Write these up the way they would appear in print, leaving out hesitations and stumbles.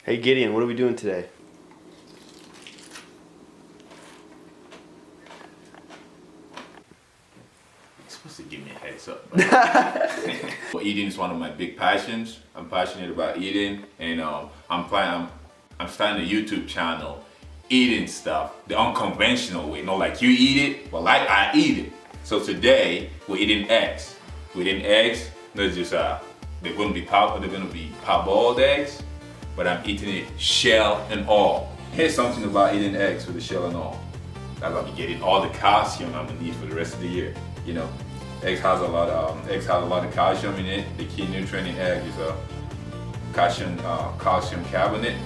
Hey Gideon, what are we doing today? You're supposed to give me a heads up. Well, eating is one of my big passions. I'm passionate about eating, and I'm starting a YouTube channel, eating stuff the unconventional way. Not like you eat it, but like I eat it. So today we're eating eggs. We're eating eggs. Not just they're gonna be parboiled eggs, but I'm eating it shell and all. Here's something about eating eggs with the shell and all. I'm gonna be getting all the calcium I'm gonna need for the rest of the year. You know, eggs has a lot of calcium in it. The key nutrient in egg is a calcium carbonate.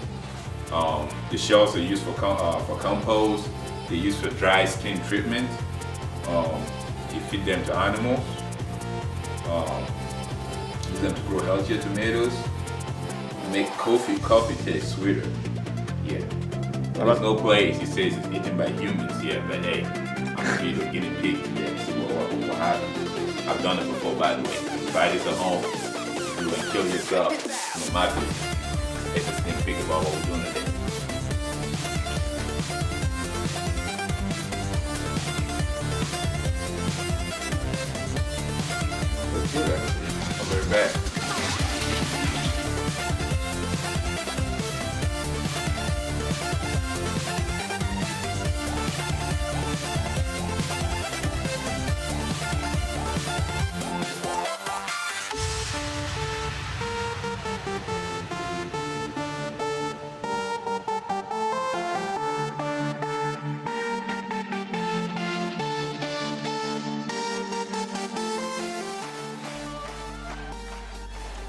The shells are used for compost. They're used for dry skin treatment. You feed them to animals. Use them to grow healthier tomatoes. Make coffee taste sweeter. Yeah. There's no place it says it's eaten by humans here, but hey, I'm a guinea pig. Yeah, see what happens. I've done it before, by the way. Try this at home. You can kill yourself. No matter. It's a sneak peek about what we're doing today. Let's do that. I'll be right back.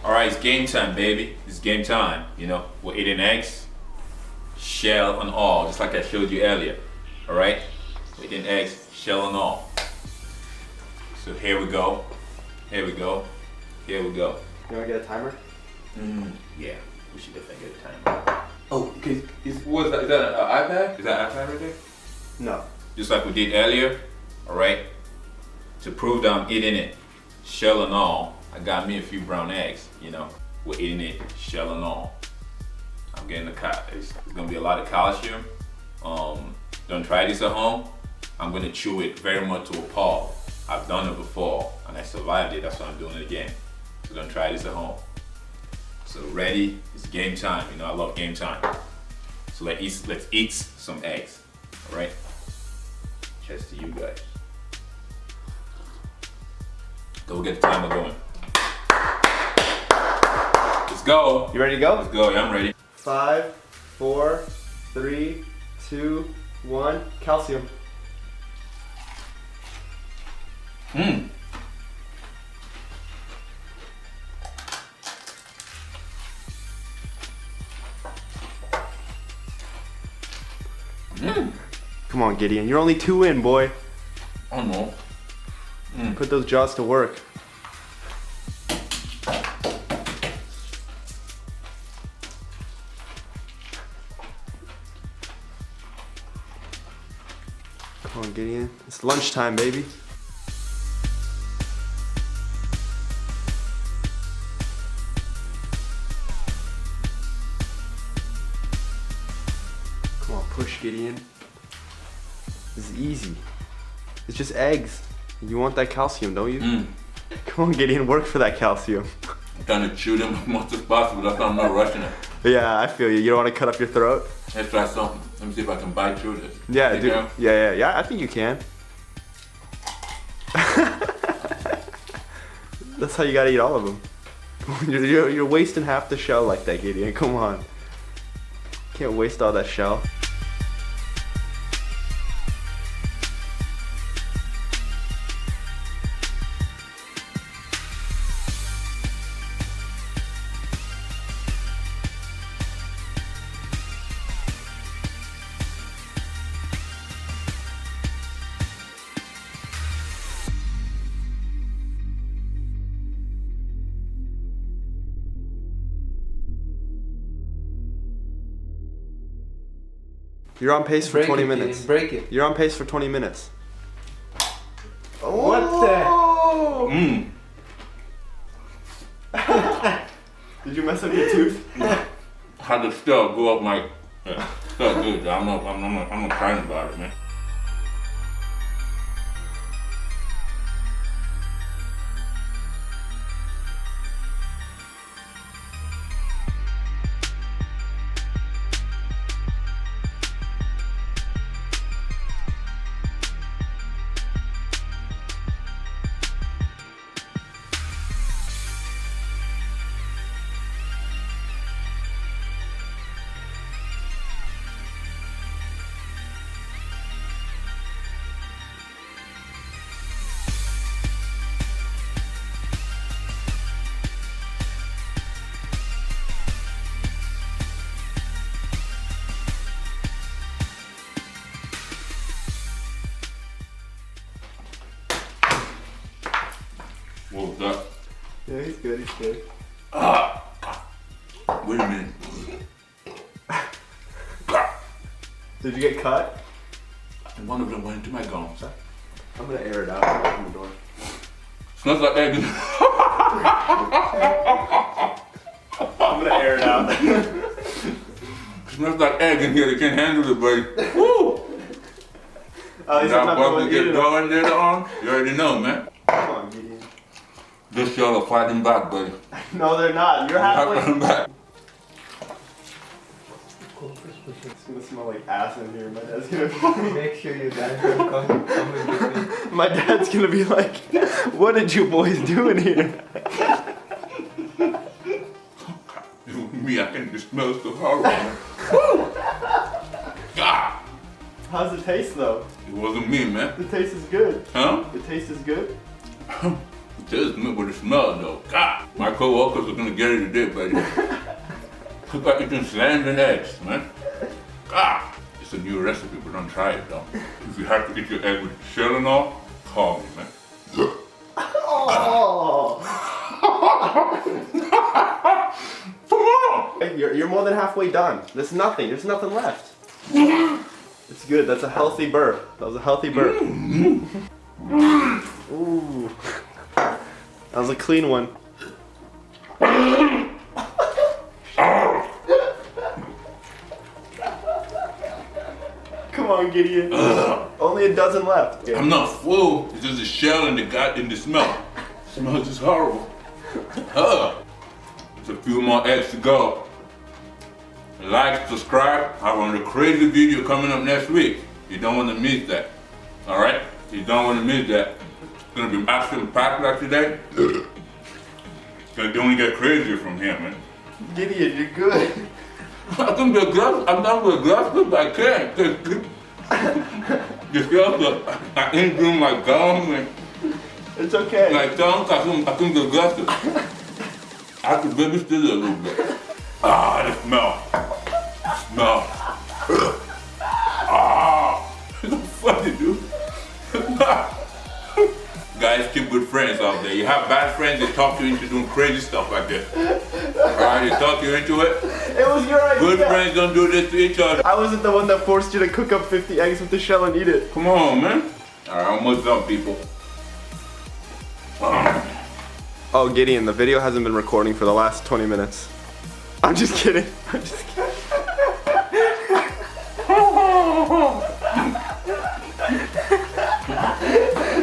Alright, it's game time, baby. It's game time. You know, we're eating eggs, shell and all, just like I showed you earlier. Alright? We're eating eggs, shell and all. So here we go. Here we go. Here we go. You wanna get a timer? Yeah, we should definitely get a timer. Oh, okay. Is that an iPad? Is that an iPad right there? No. Just like we did earlier. Alright? To prove that I'm eating it, shell and all, I got me a few brown eggs, you know. We're eating it, shell and all. I'm getting it's gonna be a lot of calcium. Don't try this at home. I'm gonna chew it very much to a pulp. I've done it before and I survived it, that's why I'm doing it again. So don't try this at home. So ready, it's game time. You know, I love game time. So let's eat some eggs, all right? Cheers to you guys. Go get the timer going. Let's go. You ready to go? Let's go. Yeah, I'm ready. 5, 4, 3, 2, 1. Calcium. Come on, Gideon. You're only 2 in, boy. I don't know. Put those jaws to work. Come on, Gideon. It's lunchtime, baby. Come on, push, Gideon. This is easy. It's just eggs. You want that calcium, don't you? Come on, Gideon, work for that calcium. I'm trying to chew them as much as possible. That's why I'm not rushing it. Yeah, I feel you. You don't want to cut up your throat? Let's try something. Let me see if I can bite through this. Yeah, You dude. know? Yeah, I think you can. That's how you gotta eat all of them. You're wasting half the shell like that, Gideon. Come on. Can't waste all that shell. You're on pace for 20 minutes. Break it. You're on pace for 20 minutes. What the? Did you mess up your tooth? how the stuff go up my. Yeah, stuff good. I'm not crying about it, man. What was that? Yeah, he's good, he's good. Wait a minute. Did you get cut? One of them went into my gums. I'm gonna air it out. I'm gonna open the door. Smells like egg. I'm gonna air it out. Smells like egg in here. They can't handle it, buddy. Woo! That bubble get going later on. You already know, man. Come on, Gideon. This y'all are fighting back, buddy. No, they're not. You're halfway. Fighting back. It's gonna smell like ass in here. My dad's gonna Make sure your dad will come with me. My dad's gonna be like, what did you boys do in here? Me, I can just smell so horrible. Woo! God. How's it taste though? It wasn't me, man. The taste is good. Huh? The taste is good. It tastes good with the smell though. God. My co-workers are gonna get it today, buddy. Look like eating slams and eggs, man. God. It's a new recipe, but don't try it though. If you have to eat your egg with shell and all, call me, man. Oh. Come on! Hey, you're more than halfway done. There's nothing. There's nothing left. It's good. That's a healthy burp. That was a healthy burp. Ooh. That was a clean one. Come on, Gideon. Only a dozen left. I'm not full. It's just the shell and the smell. It smells just horrible. There's a few more eggs to go. Like, subscribe. I have a crazy video coming up next week. You don't want to miss that. All right? You don't want to miss that. It's gonna be action packed like today. It's gonna only get crazier from here, man. Gideon, you're good. I can be aggressive. I'm not be aggressive, but I can't. You feel I ain't doing my gum and It's okay. my tongue. I can be aggressive. I can baby still a little bit. Ah, the smell. Smell. It's so funny, dude. Guys, keep good friends out there. You have bad friends that talk you into doing crazy stuff like this. Alright, they talk you into it. It was your idea. Good friends don't do this to each other. I wasn't the one that forced you to cook up 50 eggs with the shell and eat it. Come on, man. Alright, almost done, people. Oh, Gideon, the video hasn't been recording for the last 20 minutes. I'm just kidding. I'm just kidding.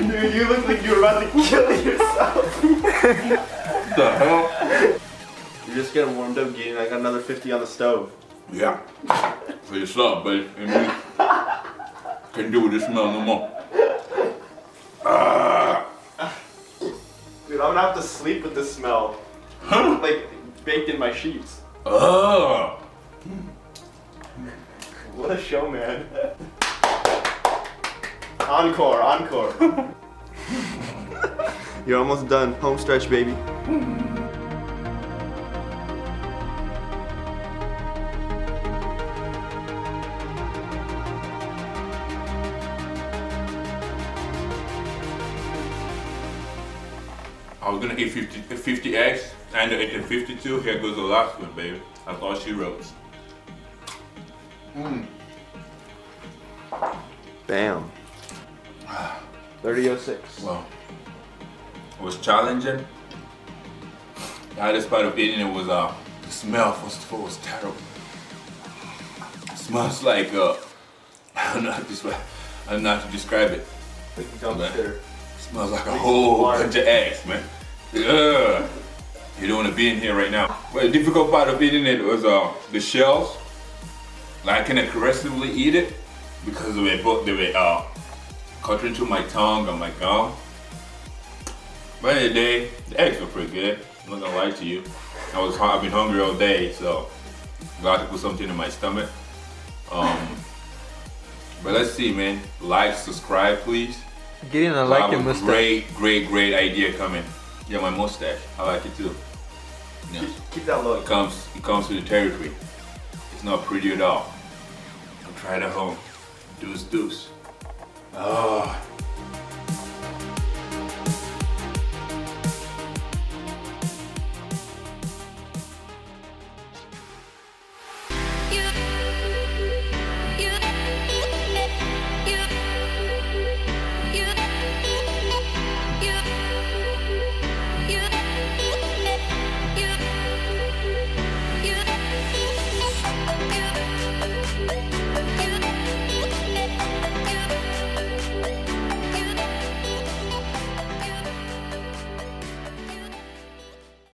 Dude, you look like you were about to kill yourself. What the hell? You're just getting warmed up, Gideon. I got another 50 on the stove. Yeah. For yourself, buddy. And me. Can't do with this smell no more. Dude, I'm gonna have to sleep with this smell. Huh? Like, baked in my sheets. Oh. What a show, man. Encore, encore. You're almost done. Home stretch, baby. I was gonna eat 50 eggs, and I ate 52. Here goes the last one, baby. That's all she wrote. Bam. 30:06. Well, it was challenging. The hardest part of eating it was the smell. First of all, was terrible. Smells like I don't know how to describe it. Like dumpster. Smells like a whole bunch of eggs, man. Ugh. You don't want to be in here right now. But the difficult part of eating it was the shells. Like, I can aggressively eat it because they were cut into my tongue and my gum. But in the day, the eggs were pretty good. I'm not gonna lie to you. I've been hungry all day, so got to put something in my stomach. But let's see, man. Like, subscribe, please. Gideon, I like your mustache. Great idea coming. Yeah, my mustache. I like it too. Yeah. Keep that look. It comes with the territory. It's not pretty at all. I'll try it at home. Deuce. Oh.